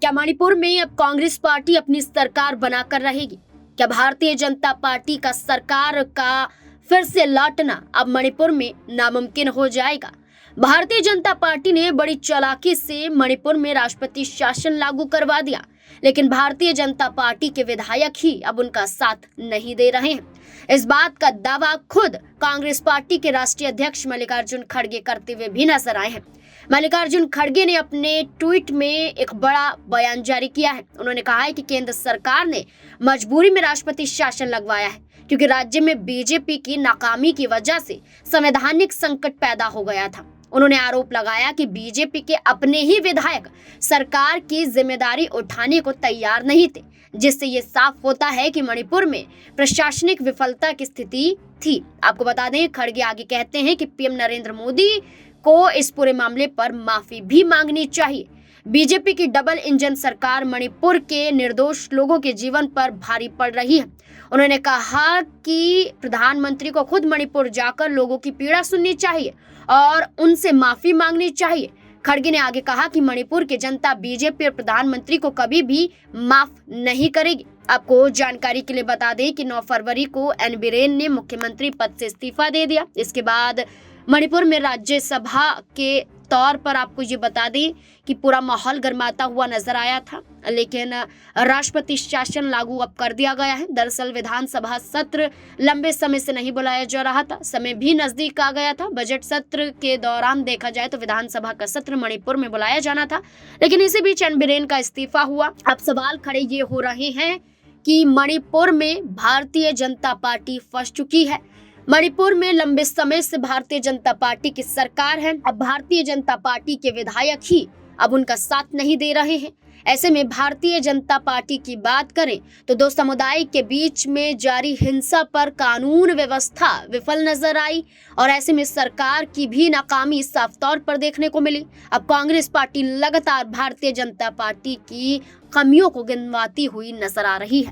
क्या मणिपुर में अब कांग्रेस पार्टी अपनी सरकार बनाकर रहेगी? क्या भारतीय जनता पार्टी का सरकार का फिर से लौटना अब मणिपुर में नामुमकिन हो जाएगा? भारतीय जनता पार्टी ने बड़ी चालाकी से मणिपुर में राष्ट्रपति शासन लागू करवा दिया, लेकिन भारतीय जनता पार्टी के विधायक ही अब उनका साथ नहीं दे रहे हैं। इस बात का दावा खुद कांग्रेस पार्टी के राष्ट्रीय अध्यक्ष मल्लिकार्जुन खड़गे करते हुए भी नजर आए हैं। मल्लिकार्जुन खड़गे ने अपने ट्वीट में एक बड़ा बयान जारी किया है। उन्होंने कहा है कि केंद्र सरकार ने मजबूरी में राष्ट्रपति शासन लगवाया है, क्योंकि राज्य में बीजेपी की नाकामी की वजह से संवैधानिक संकट पैदा हो गया था। उन्होंने आरोप लगाया कि बीजेपी के अपने ही विधायक सरकार की जिम्मेदारी उठाने को तैयार नहीं थे, जिससे ये साफ होता है कि मणिपुर में प्रशासनिक विफलता की स्थिति थी। आपको बता दें, खड़गे आगे कहते हैं कि पीएम नरेंद्र मोदी को इस पूरे मामले पर माफी भी मांगनी चाहिए। बीजेपी की डबल इंजन सरकार मणिपुर के निर्दोष लोगों के जीवन पर भारी पड़ रही है। उन्होंने कहा कि प्रधानमंत्री को खुद मणिपुर जाकर लोगों की पीड़ा सुननी चाहिए और उनसे माफी मांगनी चाहिए। खड़गे ने आगे कहा कि मणिपुर की जनता बीजेपी और प्रधानमंत्री को कभी भी माफ नहीं करेगी। आपको जानकारी के लिए बता दें कि 9 फरवरी को एन बीरेन ने मुख्यमंत्री पद से इस्तीफा दे दिया। इसके बाद मणिपुर में राज्यसभा के तौर पर आपको ये बता दें कि पूरा माहौल गर्माता हुआ नजर आया था, लेकिन राष्ट्रपति शासन लागू अब कर दिया गया है। दरअसल विधानसभा सत्र लंबे समय से नहीं बुलाया जा रहा था, समय भी नजदीक आ गया था। बजट सत्र के दौरान देखा जाए तो विधानसभा का सत्र मणिपुर में बुलाया जाना था, लेकिन इसी बीच एन बीरेन का इस्तीफा हुआ। अब सवाल खड़े ये हो रहे हैं कि मणिपुर में भारतीय जनता पार्टी फंस चुकी है। मणिपुर में लंबे समय से भारतीय जनता पार्टी की सरकार है। अब भारतीय जनता पार्टी के विधायक ही अब उनका साथ नहीं दे रहे हैं। ऐसे में भारतीय जनता पार्टी की बात करें तो दो समुदाय के बीच में जारी हिंसा पर कानून व्यवस्था विफल नजर आई और ऐसे में सरकार की भी नाकामी साफ तौर पर देखने को मिली। अब कांग्रेस पार्टी लगातार भारतीय जनता पार्टी की कमियों को गिनवाती हुई नजर आ रही है।